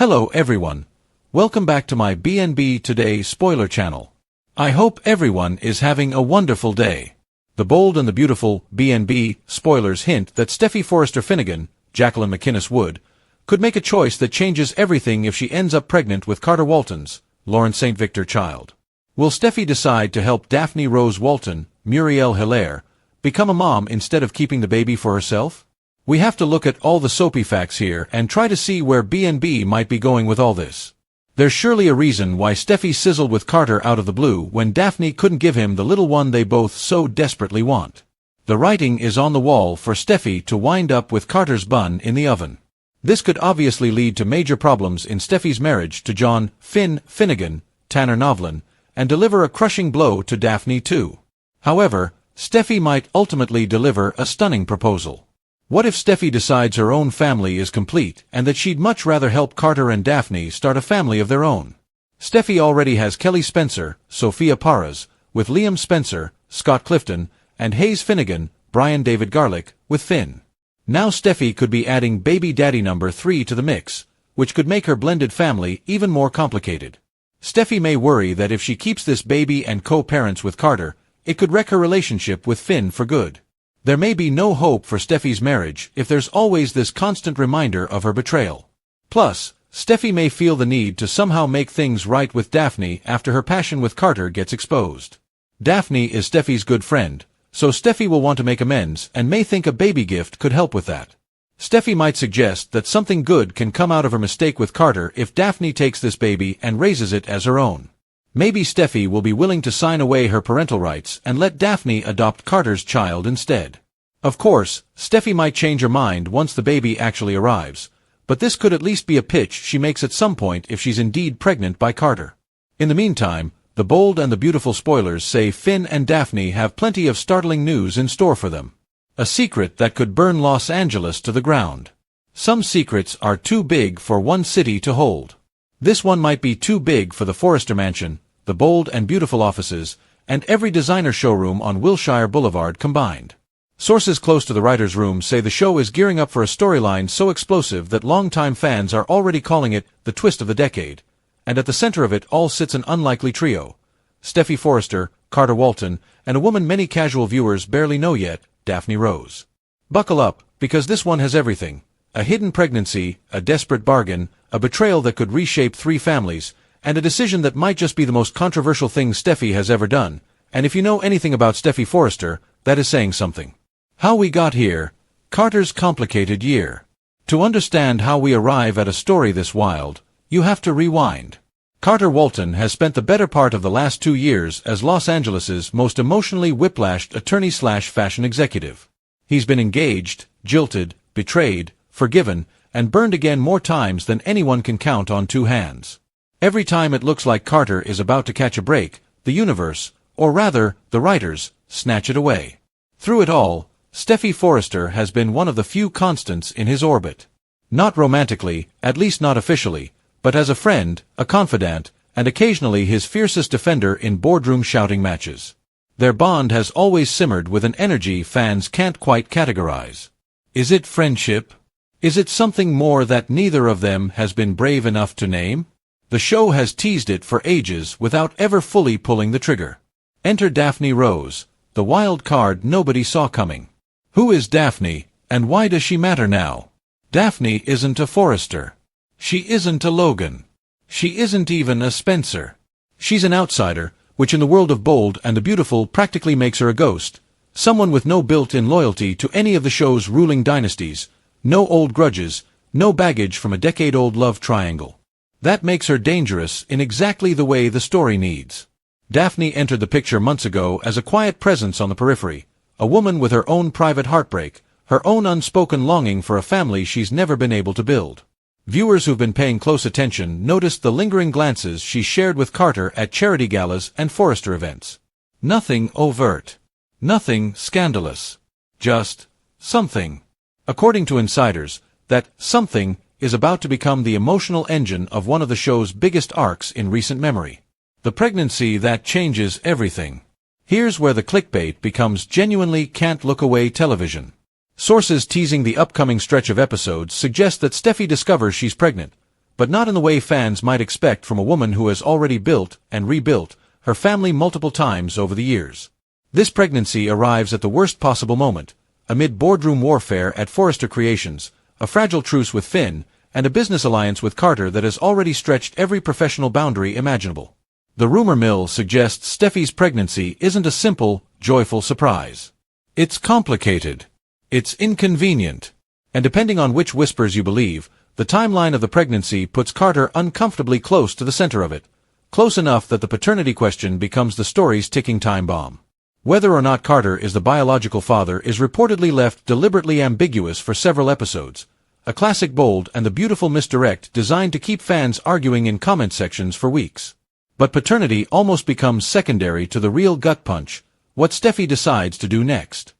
Hello everyone. Welcome back to my B&B Today spoiler channel. I hope everyone is having a wonderful day. The Bold and the Beautiful B&B spoilers hint that Steffy Forrester Finnegan, Jacqueline McInnes Wood, could make a choice that changes everything if she ends up pregnant with Carter Walton's, Lauren St. Victor child. Will Steffy decide to help Daphne Rose Walton, Muriel Hilaire, become a mom instead of keeping the baby for herself? We have to look at all the soapy facts here and try to see where B&B might be going with all this. There's surely a reason why Steffy sizzled with Carter out of the blue when Daphne couldn't give him the little one they both so desperately want. The writing is on the wall for Steffy to wind up with Carter's bun in the oven. This could obviously lead to major problems in Steffy's marriage to John Finnegan, Tanner Novlin, and deliver a crushing blow to Daphne too. However, Steffy might ultimately deliver a stunning proposal. What if Steffy decides her own family is complete and that she'd much rather help Carter and Daphne start a family of their own? Steffy already has Kelly Spencer, Sophia Parras, with Liam Spencer, Scott Clifton, and Hayes Finnegan, Brian David Garlick, with Finn. Now Steffy could be adding baby daddy number 3 to the mix, which could make her blended family even more complicated. Steffy may worry that if she keeps this baby and co-parents with Carter, it could wreck her relationship with Finn for good. There may be no hope for Steffy's marriage if there's always this constant reminder of her betrayal. Plus, Steffy may feel the need to somehow make things right with Daphne after her passion with Carter gets exposed. Daphne is Steffy's good friend, so Steffy will want to make amends and may think a baby gift could help with that. Steffy might suggest that something good can come out of her mistake with Carter if Daphne takes this baby and raises it as her own. Maybe Steffy will be willing to sign away her parental rights and let Daphne adopt Carter's child instead. Of course, Steffy might change her mind once the baby actually arrives, but this could at least be a pitch she makes at some point if she's indeed pregnant by Carter. In the meantime, the Bold and the Beautiful spoilers say Finn and Daphne have plenty of startling news in store for them. A secret that could burn Los Angeles to the ground. Some secrets are too big for one city to hold. This one might be too big for the Forrester Mansion, the Bold and Beautiful offices, and every designer showroom on Wilshire Boulevard combined. Sources close to the writer's room say the show is gearing up for a storyline so explosive that longtime fans are already calling it the twist of the decade, and at the center of it all sits an unlikely trio: Steffy Forrester, Carter Walton, and a woman many casual viewers barely know yet, Daphne Rose. Buckle up, because this one has everything: a hidden pregnancy, a desperate bargain, a betrayal that could reshape 3 families, and a decision that might just be the most controversial thing Steffy has ever done. And if you know anything about Steffy Forrester, that is saying something. How we got here: Carter's complicated year. To understand how we arrive at a story this wild, you have to rewind. Carter Walton has spent the better part of the last 2 years as Los Angeles's most emotionally whiplashed attorney/fashion executive. He's been engaged, jilted, betrayed, forgiven, and burned again more times than anyone can count on 2 hands. Every time it looks like Carter is about to catch a break, the universe, or rather, the writers, snatch it away. Through it all, Steffy Forrester has been one of the few constants in his orbit. Not romantically, at least not officially, but as a friend, a confidant, and occasionally his fiercest defender in boardroom shouting matches. Their bond has always simmered with an energy fans can't quite categorize. Is it friendship? Is it something more that neither of them has been brave enough to name? The show has teased it for ages without ever fully pulling the trigger. Enter Daphne Rose, the wild card nobody saw coming. Who is Daphne, and why does she matter now? Daphne isn't a Forrester. She isn't a Logan. She isn't even a Spencer. She's an outsider, which in the world of Bold and the Beautiful practically makes her a ghost, someone with no built-in loyalty to any of the show's ruling dynasties, no old grudges, no baggage from a decade-old love triangle. That makes her dangerous in exactly the way the story needs. Daphne entered the picture months ago as a quiet presence on the periphery, a woman with her own private heartbreak, her own unspoken longing for a family she's never been able to build. Viewers who've been paying close attention noticed the lingering glances she shared with Carter at charity galas and Forrester events. Nothing overt. Nothing scandalous. Just something. According to insiders, that something is about to become the emotional engine of one of the show's biggest arcs in recent memory. The pregnancy that changes everything. Here's where the clickbait becomes genuinely can't-look-away television. Sources teasing the upcoming stretch of episodes suggest that Steffy discovers she's pregnant, but not in the way fans might expect from a woman who has already built and rebuilt her family multiple times over the years. This pregnancy arrives at the worst possible moment, amid boardroom warfare at Forrester Creations, a fragile truce with Finn, and a business alliance with Carter that has already stretched every professional boundary imaginable. The rumor mill suggests Steffy's pregnancy isn't a simple, joyful surprise. It's complicated. It's inconvenient. And depending on which whispers you believe, the timeline of the pregnancy puts Carter uncomfortably close to the center of it, close enough that the paternity question becomes the story's ticking time bomb. Whether or not Carter is the biological father is reportedly left deliberately ambiguous for several episodes, a classic bold and the beautiful misdirect designed to keep fans arguing in comment sections for weeks. But paternity almost becomes secondary to the real gut punch, what Steffy decides to do next.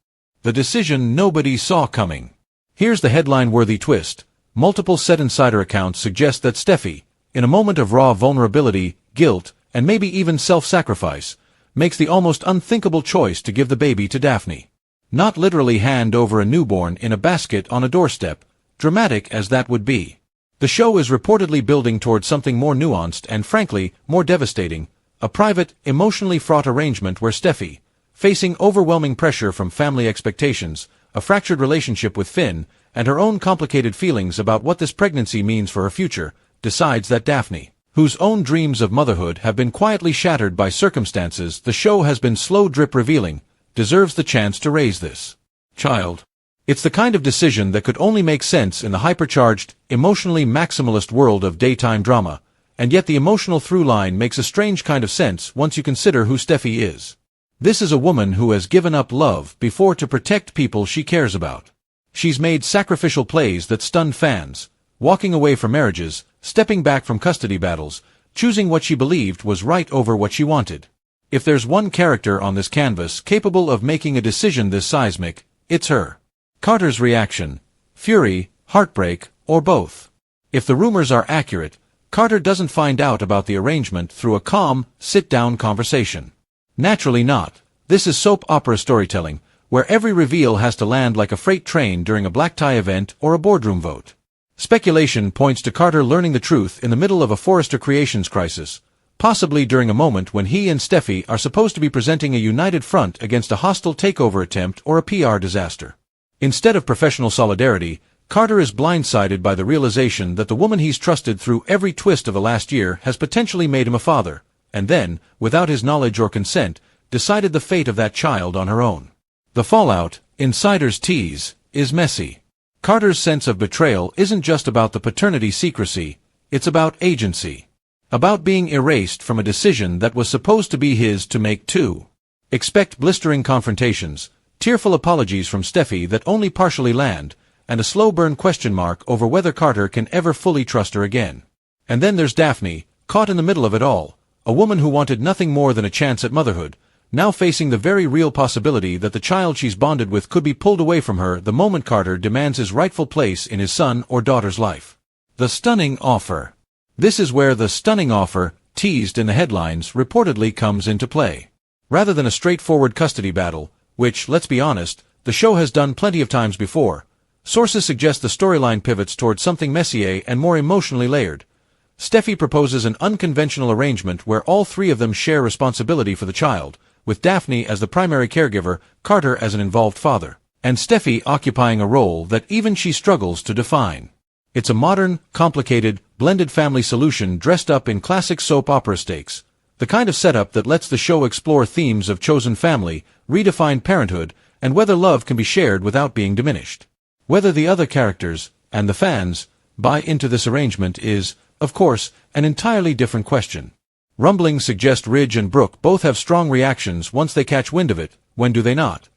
The decision nobody saw coming. Here's the headline-worthy twist. Multiple Set Insider accounts suggest that Steffy, in a moment of raw vulnerability, guilt, and maybe even self-sacrifice, makes the almost unthinkable choice to give the baby to Daphne. Not literally hand over a newborn in a basket on a doorstep, dramatic as that would be. The show is reportedly building towards something more nuanced and frankly, more devastating, a private, emotionally fraught arrangement where Steffy, facing overwhelming pressure from family expectations, a fractured relationship with Finn, and her own complicated feelings about what this pregnancy means for her future, decides that Daphne, whose own dreams of motherhood have been quietly shattered by circumstances the show has been slow drip revealing, deserves the chance to raise this child. It's the kind of decision that could only make sense in the hypercharged, emotionally maximalist world of daytime drama, and yet the emotional through line makes a strange kind of sense once you consider who Steffy is. This is a woman who has given up love before to protect people she cares about. She's made sacrificial plays that stunned fans, walking away from marriages, stepping back from custody battles, choosing what she believed was right over what she wanted. If there's one character on this canvas capable of making a decision this seismic, it's her. Carter's reaction: fury, heartbreak, or both. If the rumors are accurate, Carter doesn't find out about the arrangement through a calm, sit-down conversation. Naturally not. This is soap opera storytelling, where every reveal has to land like a freight train during a black tie event or a boardroom vote. Speculation points to Carter learning the truth in the middle of a Forrester Creations crisis, possibly during a moment when he and Steffy are supposed to be presenting a united front against a hostile takeover attempt or a PR disaster. Instead of professional solidarity, Carter is blindsided by the realization that the woman he's trusted through every twist of the last year has potentially made him a father, and then, without his knowledge or consent, decided the fate of that child on her own. The fallout, insiders tease, is messy. Carter's sense of betrayal isn't just about the paternity secrecy, it's about agency. About being erased from a decision that was supposed to be his to make too. Expect blistering confrontations, tearful apologies from Steffy that only partially land, and a slow burn question mark over whether Carter can ever fully trust her again. And then there's Daphne, caught in the middle of it all, a woman who wanted nothing more than a chance at motherhood, now facing the very real possibility that the child she's bonded with could be pulled away from her the moment Carter demands his rightful place in his son or daughter's life. The stunning offer. This is where the stunning offer, teased in the headlines, reportedly comes into play. Rather than a straightforward custody battle, which, let's be honest, the show has done plenty of times before, sources suggest the storyline pivots towards something messier and more emotionally layered. Steffy proposes an unconventional arrangement where all three of them share responsibility for the child, with Daphne as the primary caregiver, Carter as an involved father, and Steffy occupying a role that even she struggles to define. It's a modern, complicated, blended family solution dressed up in classic soap opera stakes, the kind of setup that lets the show explore themes of chosen family, redefined parenthood, and whether love can be shared without being diminished. Whether the other characters, and the fans, buy into this arrangement is, of course, an entirely different question. Rumblings suggest Ridge and Brooke both have strong reactions once they catch wind of it, when do they not?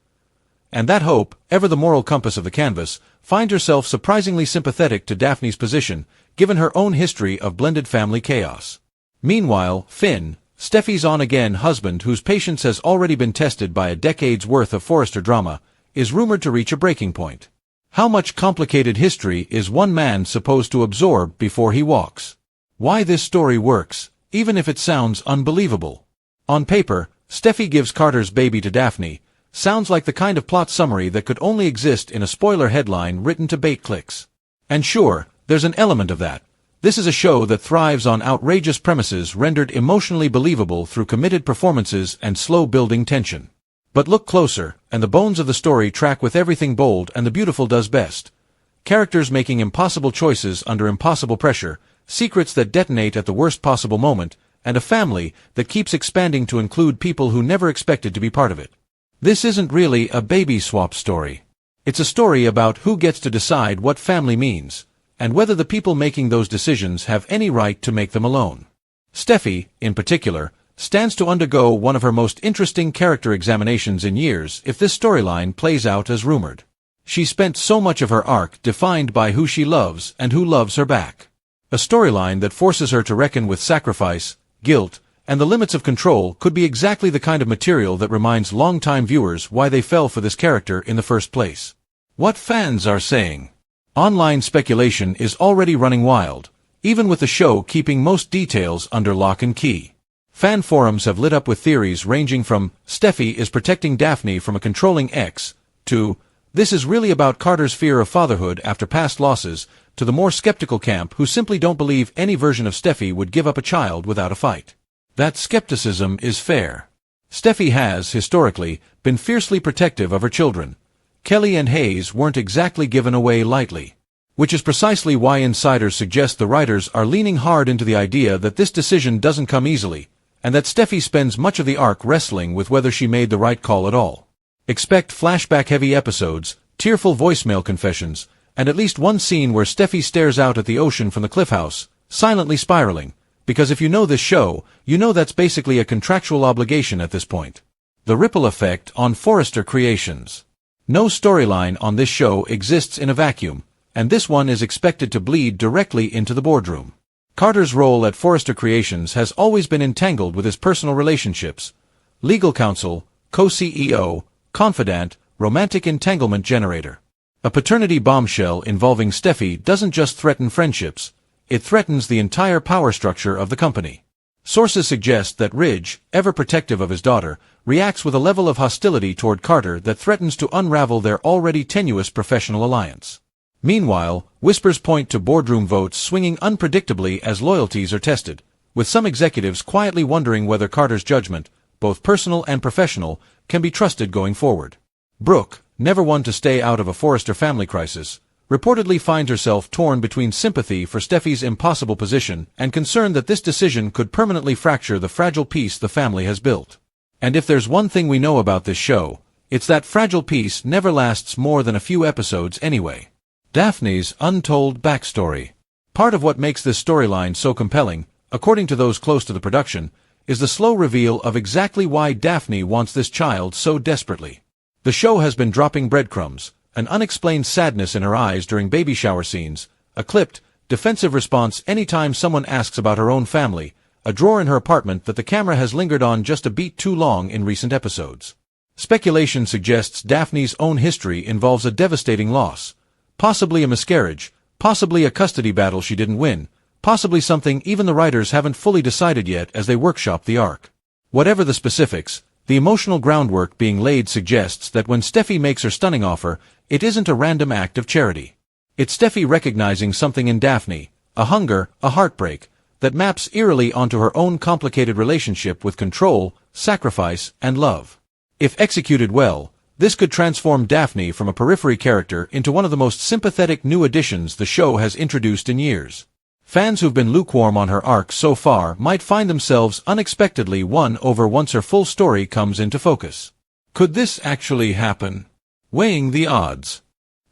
And that Hope, ever the moral compass of the canvas, finds herself surprisingly sympathetic to Daphne's position, given her own history of blended family chaos. Meanwhile, Finn, Steffy's on-again husband whose patience has already been tested by a decade's worth of Forrester drama, is rumored to reach a breaking point. How much complicated history is one man supposed to absorb before he walks? Why this story works, even if it sounds unbelievable. On paper, Steffy gives Carter's baby to Daphne, sounds like the kind of plot summary that could only exist in a spoiler headline written to bait clicks. And sure, there's an element of that. This is a show that thrives on outrageous premises rendered emotionally believable through committed performances and slow-building tension. But look closer, and the bones of the story track with everything bold and the beautiful does best. Characters making impossible choices under impossible pressure, secrets that detonate at the worst possible moment, and a family that keeps expanding to include people who never expected to be part of it. This isn't really a baby swap story. It's a story about who gets to decide what family means, and whether the people making those decisions have any right to make them alone. Steffy, in particular, stands to undergo one of her most interesting character examinations in years if this storyline plays out as rumored. She spent so much of her arc defined by who she loves and who loves her back. A storyline that forces her to reckon with sacrifice, guilt, and the limits of control could be exactly the kind of material that reminds longtime viewers why they fell for this character in the first place. What fans are saying. Online speculation is already running wild, even with the show keeping most details under lock and key. Fan forums have lit up with theories ranging from, Steffy is protecting Daphne from a controlling ex, to, this is really about Carter's fear of fatherhood after past losses, to the more skeptical camp who simply don't believe any version of Steffy would give up a child without a fight. That skepticism is fair. Steffy has, historically, been fiercely protective of her children. Kelly and Hayes weren't exactly given away lightly. Which is precisely why insiders suggest the writers are leaning hard into the idea that this decision doesn't come easily, and that Steffy spends much of the arc wrestling with whether she made the right call at all. Expect flashback-heavy episodes, tearful voicemail confessions, and at least one scene where Steffy stares out at the ocean from the cliff house, silently spiraling, because if you know this show, you know that's basically a contractual obligation at this point. The ripple effect on Forrester Creations. No storyline on this show exists in a vacuum, and this one is expected to bleed directly into the boardroom. Carter's role at Forrester Creations has always been entangled with his personal relationships. Legal counsel, co-CEO, confidant, romantic entanglement generator. A paternity bombshell involving Steffy doesn't just threaten friendships, it threatens the entire power structure of the company. Sources suggest that Ridge, ever protective of his daughter, reacts with a level of hostility toward Carter that threatens to unravel their already tenuous professional alliance. Meanwhile, whispers point to boardroom votes swinging unpredictably as loyalties are tested, with some executives quietly wondering whether Carter's judgment, both personal and professional, can be trusted going forward. Brooke, never one to stay out of a Forrester family crisis, reportedly finds herself torn between sympathy for Steffy's impossible position and concern that this decision could permanently fracture the fragile peace the family has built. And if there's one thing we know about this show, it's that fragile peace never lasts more than a few episodes anyway. Daphne's untold backstory. Part of what makes this storyline so compelling, according to those close to the production, is the slow reveal of exactly why Daphne wants this child so desperately. The show has been dropping breadcrumbs, an unexplained sadness in her eyes during baby shower scenes, a clipped, defensive response anytime someone asks about her own family, a drawer in her apartment that the camera has lingered on just a beat too long in recent episodes. Speculation suggests Daphne's own history involves a devastating loss, possibly a miscarriage, possibly a custody battle she didn't win, possibly something even the writers haven't fully decided yet as they workshop the arc. Whatever the specifics, the emotional groundwork being laid suggests that when Steffy makes her stunning offer, it isn't a random act of charity. It's Steffy recognizing something in Daphne, a hunger, a heartbreak, that maps eerily onto her own complicated relationship with control, sacrifice, and love. If executed well, this could transform Daphne from a periphery character into one of the most sympathetic new additions the show has introduced in years. Fans who've been lukewarm on her arc so far might find themselves unexpectedly won over once her full story comes into focus. Could this actually happen? Weighing the odds.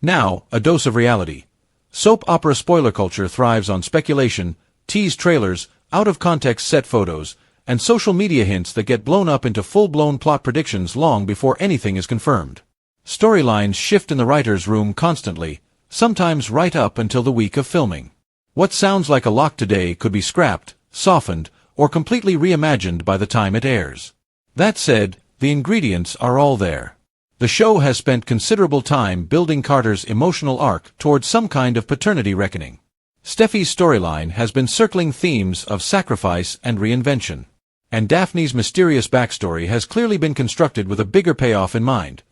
Now, a dose of reality. Soap opera spoiler culture thrives on speculation, tease trailers, out-of-context set photos, and social media hints that get blown up into full-blown plot predictions long before anything is confirmed. Storylines shift in the writer's room constantly, sometimes right up until the week of filming. What sounds like a lock today could be scrapped, softened, or completely reimagined by the time it airs. That said, the ingredients are all there. The show has spent considerable time building Carter's emotional arc towards some kind of paternity reckoning. Steffy's storyline has been circling themes of sacrifice and reinvention. And Daphne's mysterious backstory has clearly been constructed with a bigger payoff in mind.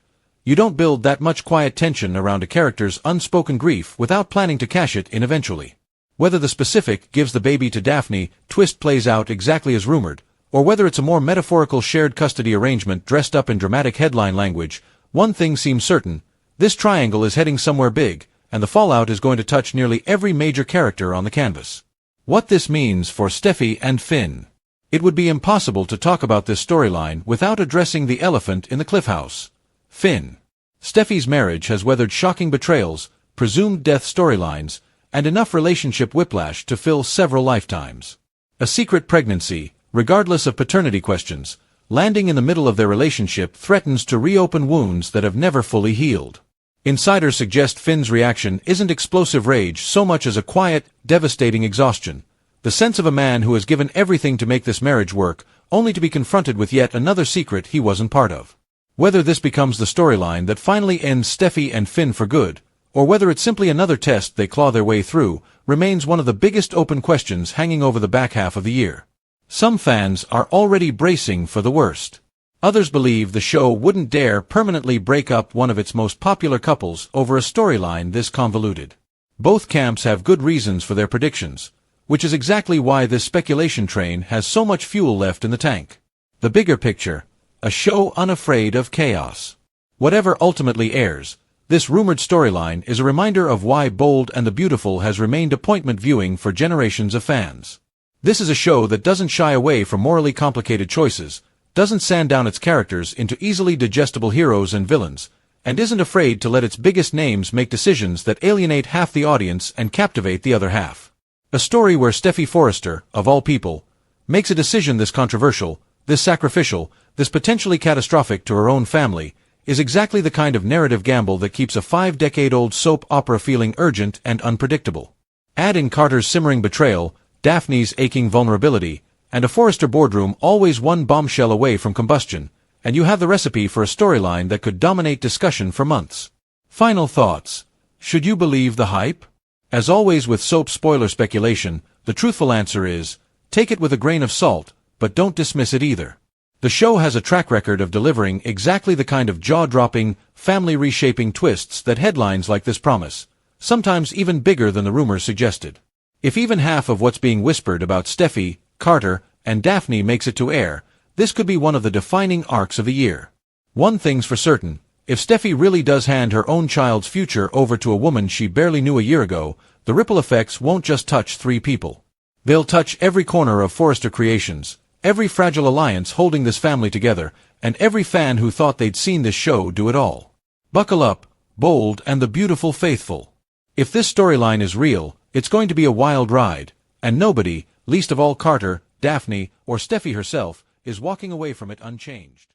You don't build that much quiet tension around a character's unspoken grief without planning to cash it in eventually. Whether the specific gives the baby to Daphne twist plays out exactly as rumored, or whether it's a more metaphorical shared custody arrangement dressed up in dramatic headline language, one thing seems certain: this triangle is heading somewhere big, and the fallout is going to touch nearly every major character on the canvas. What this means for Steffy and Finn. It would be impossible to talk about this storyline without addressing the elephant in the cliff house. Finn. Steffy's marriage has weathered shocking betrayals, presumed death storylines, and enough relationship whiplash to fill several lifetimes. A secret pregnancy, regardless of paternity questions, landing in the middle of their relationship threatens to reopen wounds that have never fully healed. Insiders suggest Finn's reaction isn't explosive rage so much as a quiet, devastating exhaustion. The sense of a man who has given everything to make this marriage work, only to be confronted with yet another secret he wasn't part of. Whether this becomes the storyline that finally ends Steffy and Finn for good, or whether it's simply another test they claw their way through, remains one of the biggest open questions hanging over the back half of the year. Some fans are already bracing for the worst. Others believe the show wouldn't dare permanently break up one of its most popular couples over a storyline this convoluted. Both camps have good reasons for their predictions, which is exactly why this speculation train has so much fuel left in the tank. The bigger picture: a show unafraid of chaos. Whatever ultimately airs, this rumored storyline is a reminder of why Bold and the Beautiful has remained appointment viewing for generations of fans. This is a show that doesn't shy away from morally complicated choices, doesn't sand down its characters into easily digestible heroes and villains, and isn't afraid to let its biggest names make decisions that alienate half the audience and captivate the other half. A story where Steffy Forrester, of all people, makes a decision this controversial, this sacrificial, this potentially catastrophic to her own family, is exactly the kind of narrative gamble that keeps a 5-decade-old soap opera feeling urgent and unpredictable. Add in Carter's simmering betrayal, Daphne's aching vulnerability, and a Forrester boardroom always one bombshell away from combustion, and you have the recipe for a storyline that could dominate discussion for months. Final thoughts. Should you believe the hype? As always with soap spoiler speculation, the truthful answer is, take it with a grain of salt, but don't dismiss it either. The show has a track record of delivering exactly the kind of jaw-dropping, family-reshaping twists that headlines like this promise, sometimes even bigger than the rumors suggested. If even half of what's being whispered about Steffy, Carter, and Daphne makes it to air, this could be one of the defining arcs of the year. One thing's for certain: if Steffy really does hand her own child's future over to a woman she barely knew a year ago, the ripple effects won't just touch 3 people. They'll touch every corner of Forrester Creations, every fragile alliance holding this family together, and every fan who thought they'd seen this show do it all. Buckle up, Bold and the Beautiful faithful. If this storyline is real, it's going to be a wild ride, and nobody, least of all Carter, Daphne, or Steffy herself, is walking away from it unchanged.